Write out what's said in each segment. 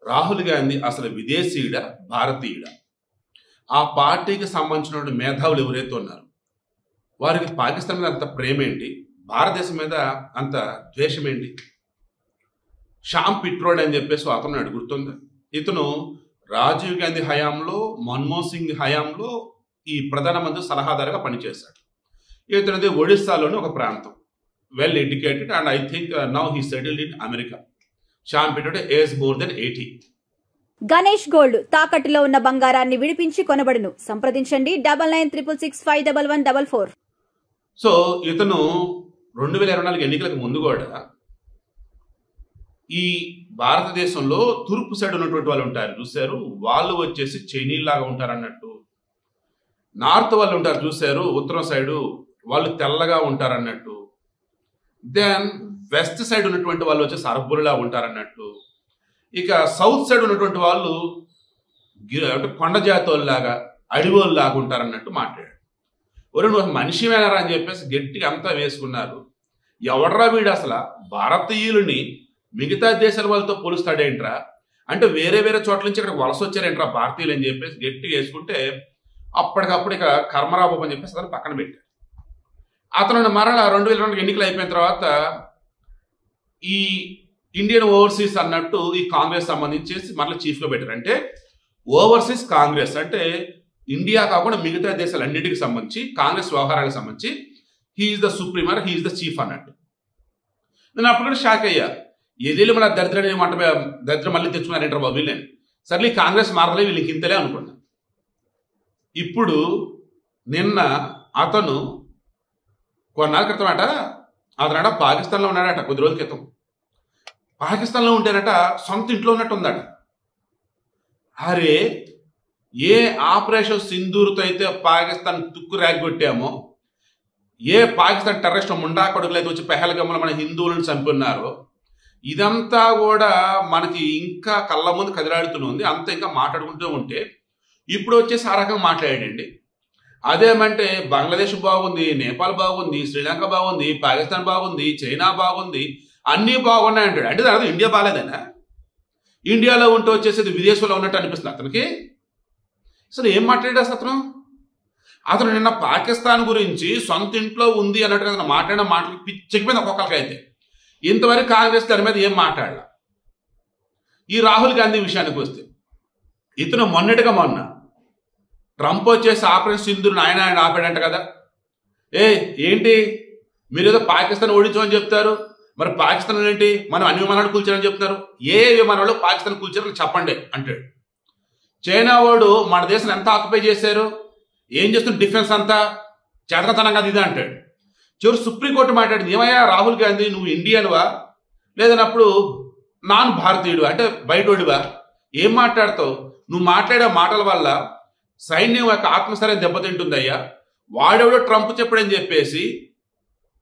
రాహుల్ గాంధీ అసలు విదేశీయుడా భారతీయుడా? ఆ పార్టీకి సంబంధించిన మేధావులు ఎవరైతే ఉన్నారో వారికి పాకిస్తాన్ మీద అంత ప్రేమ ఏంటి, భారతదేశం మీద అంత ద్వేషం ఏంటి? శ్యామ్ పిట్రోడ్ అని చెప్పేసి అతను అడుగుతుంది. ఇతను రాజీవ్ గాంధీ హయాంలో, మన్మోహన్ సింగ్ హయాంలో ఈ ప్రధానమంత్రి సలహాదారుగా పనిచేశాడు. ఇతనిది ఒడిస్సాలోని ఒక ప్రాంతం, well educated, and I think now he settled in America. Sam Pitroda age more than 80. Ganesh gold తాకట్టులో ఉన్న బంగారాన్ని విడిపించి కొనబడును. సంప్రదించండి 9966611144. సో ఇతను 2024 ఎన్నికలకు ముందు కూడా ఈ భారతదేశంలో తూర్పు సైడ్ ఉన్నటువంటి వాళ్ళు ఉంటారు చూశారు, వాళ్ళు వచ్చేసి చైనీలాగా ఉంటారు అన్నట్టు. నార్త్ వాళ్ళు ఉంటారు చూశారు, ఉత్తరం సైడు, వాళ్ళు తెల్లగా ఉంటారు అన్నట్టు. దెన్ వెస్ట్ సైడ్ ఉన్నటువంటి వాళ్ళు వచ్చేసి అరబ్బులా ఉంటారన్నట్టు. ఇక సౌత్ సైడ్ ఉన్నటువంటి వాళ్ళు అంటే కొండ జాతోళ్ళలాగా, అడివోళ్ళలాగా ఉంటారన్నట్టు మాట్లాడాడు. ఒరే నువ్వు మనిషి వేనరా అని చెప్పేసి గట్టిగా అంతా వేసుకున్నారు. ఎవడ్రా వీడు అసలు భారతీయులని మిగతా దేశాల వాళ్ళతో పోలుస్తాడేంట్రా, అంటే వేరే వేరే చోట్ల నుంచి ఇక్కడ వలస వచ్చారేంట్రా భారతీయులు అని చెప్పేసి గట్టిగా వేసుకుంటే అప్పటికప్పుడు ఇక కర్మరాబాబు అని చెప్పేసి అతను పక్కన పెట్టారు. అతను మరలా 2002 ఎన్నికలు అయిపోయిన తర్వాత ఈ ఇండియన్ ఓవర్సీస్ అన్నట్టు ఈ కాంగ్రెస్ సంబంధించేసి మళ్ళీ చీఫ్గా పెట్టారు. అంటే ఓవర్సీస్ కాంగ్రెస్ అంటే ఇండియా కాకుండా మిగతా దేశాలన్నిటికి సంబంధించి కాంగ్రెస్ వ్యవహారాలకు సంబంధించి he is the supremo, he is the chief అన్నట్టు. నేను అప్పుడు కూడా షాక్ అయ్యా, ఏదేళ్ళు మన దరిద్రం ఏమంట దరిద్రం మళ్ళీ తెచ్చుకున్నారేంటారు బాబు వీళ్ళని. సర్లే కాంగ్రెస్ మారలే వీళ్ళకి ఇంతలే అనుకున్నా. ఇప్పుడు నిన్న అతను కొన్నాళ్ళ క్రితం అతనట పాకిస్తాన్లో ఉన్నాడట. కొద్ది రోజుల క్రితం పాకిస్తాన్లో ఉంటేనట సొంత ఇంట్లో ఉన్నట్టు ఉందట. అరే ఏ ఆపరేషన్ సింధూర్తో అయితే పాకిస్తాన్ తుక్కు రాగొట్టామో, ఏ పాకిస్తాన్ టెర్రరిస్ట్ ముండా కొడుకులు అయితే వచ్చి పెహల్గామ్లో మన హిందువులను చంపున్నారో, ఇదంతా కూడా మనకి ఇంకా కళ్ళ ముందు కదిలాడుతూనే అంతా ఇంకా మాట్లాడుకుంటూ ఉంటే ఇప్పుడు వచ్చేసి ఆ రకంగా మాట్లాడండి. అదేమంటే బంగ్లాదేశ్ బాగుంది, నేపాల్ బాగుంది, శ్రీలంక బాగుంది, పాకిస్తాన్ బాగుంది, చైనా బాగుంది, అన్నీ బాగున్నాయి అంటాడు. అంటే దాని ఇండియా బాగాలేదనా? ఇండియాలో ఉంటూ వచ్చేసి విదేశంలో ఉన్నట్టు అనిపిస్తుంది అతనికి. అసలు ఏం మాట్లాడాడు అసలు అతను నిన్న పాకిస్తాన్ గురించి సొంత ఇంట్లో ఉంది అన్నట్టుగా అతను మాట్లాడిన మాటలు పిచ్చిపోయింది ఒక్కొక్కరికైతే. ఇంతవరకు కాంగ్రెస్ దాని మీద ఏం మాట్లాడాల. ఈ రాహుల్ గాంధీ విషయానికి వస్తే ఇతను మొన్న ట్రంప్ వచ్చేసి ఆపరేషన్ సింధూర్ ఆయన ఆపాడంట కదా. ఏంటి మీరు ఏదో పాకిస్తాన్ ఓడించమని చెప్తారు, మరి పాకిస్తాన్ ఏంటి మనం అన్ని విమానాలు కూల్చారని చెప్తున్నారు, ఏ విమానాలు పాకిస్తాన్ కూల్చారని చెప్పండి అంటాడు. చైనా వాడు మన దేశం ఎంత ఆక్యుపై చేశారు, ఏం చేస్తుంది డిఫెన్స్ అంతా చేతకతనం కదా ఇది అంటాడు. చివరి సుప్రీంకోర్టు మాట్లాడింది, ఏమయ్యా రాహుల్ గాంధీ నువ్వు ఇండియన్వా లేదన్నప్పుడు నాన్ భారతీయుడు అంటే బయటోడివా, ఏం మాట్లాడతావు? నువ్వు మాట్లాడే మాటల వల్ల సైన్యం యొక్క ఆత్మస్థైర్యం దెబ్బతింటుందయ్యా. వాడెవడో ట్రంప్ చెప్పడని చెప్పేసి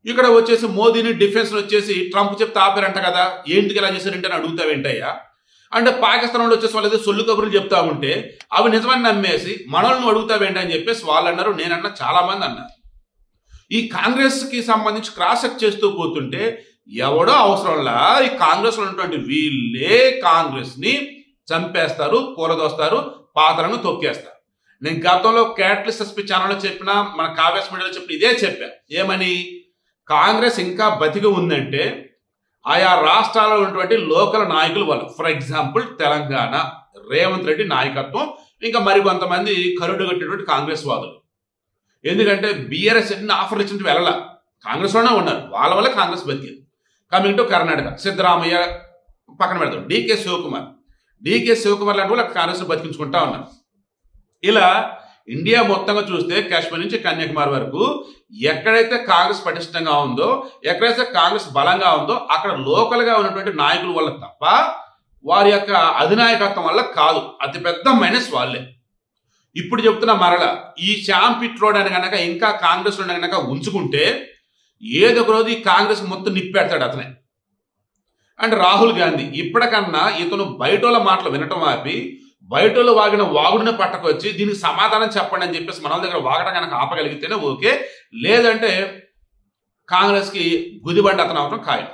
ఇక్కడ వచ్చేసి మోదీని డిఫెన్స్ వచ్చేసి ట్రంప్ చెప్తే ఆపారంట కదా, ఏంటికి ఇలా చేశారంటే అని అడుగుతావేంటయ్యా. అంటే పాకిస్తాన్ వాళ్ళు వచ్చేసి వాళ్ళు సొల్లు కబుర్లు చెప్తా ఉంటే అవి నిజమని నమ్మేసి మనల్ని అడుగుతావేంటి అని చెప్పేసి వాళ్ళు అన్నారు, నేనన్నా, చాలా మంది అన్నారు. ఈ కాంగ్రెస్ కి సంబంధించి క్రాస్ చెక్ చేస్తూ పోతుంటే ఎవడో అవసరంలా ఈ కాంగ్రెస్ లో ఉన్నటువంటి వీళ్ళే కాంగ్రెస్ ని చంపేస్తారు, కూరదోస్తారు, పాత్రలను తొక్కేస్తారు. నేను గతంలో క్యాటలిస్ట్ ఎస్పీ ఛానల్లో చెప్పిన, మన కావ్యాస్ మీడియాలో చెప్పిన ఇదే చెప్పా. ఏమని? కాంగ్రెస్ ఇంకా బతికి ఉందంటే ఆయా రాష్ట్రాల్లో ఉన్నటువంటి లోకల్ నాయకులు వాళ్ళు, ఫర్ ఎగ్జాంపుల్ తెలంగాణ రేవంత్ రెడ్డి నాయకత్వం, ఇంకా మరికొంతమంది కరుడు కట్టినటువంటి కాంగ్రెస్ వాదులు. ఎందుకంటే బీఆర్ఎస్ ఎన్ని ఆఫర్లు ఇచ్చినట్టు వెళ్ళాల, కాంగ్రెస్లోనే ఉన్నారు, వాళ్ళ వల్ల కాంగ్రెస్ బతికింది. కమింగ్ టు కర్ణాటక, సిద్ధరామయ్య పక్కన పెడతాం, డీకే శివకుమార్ లాంటి వాళ్ళు కాంగ్రెస్ బతికించుకుంటా ఉన్నారు. ఇలా ఇండియా మొత్తంగా చూస్తే కాశ్మీర్ నుంచి కన్యాకుమారి వరకు ఎక్కడైతే కాంగ్రెస్ పటిష్టంగా ఉందో, ఎక్కడైతే కాంగ్రెస్ బలంగా ఉందో అక్కడ లోకల్గా ఉన్నటువంటి నాయకుల వల్ల తప్ప వారి యొక్క అధినాయకత్వం వల్ల కాదు. అతిపెద్ద మైనస్ వాళ్ళే. ఇప్పుడు చెప్తున్న మరల ఈ శ్యామ్ పిట్రోడ్ అని కనుక ఇంకా కాంగ్రెస్ లో కనుక ఉంచుకుంటే ఏదో ఒక రోజు ఈ కాంగ్రెస్ మొత్తం నిప్పెడతాడు అతనే. అండ్ రాహుల్ గాంధీ ఇప్పటికన్నా ఇతను బయటోళ్ళ మాటలు వినటం ఆపి బయటలో వాగిన వాగుడిని పట్టకొచ్చి దీనికి సమాధానం చెప్పండి అని చెప్పేసి మన దగ్గర వాగడం కనుక ఆపగలిగితేనే ఓకే, లేదంటే కాంగ్రెస్కి గుదిబండి అతను అవటం ఖాయం.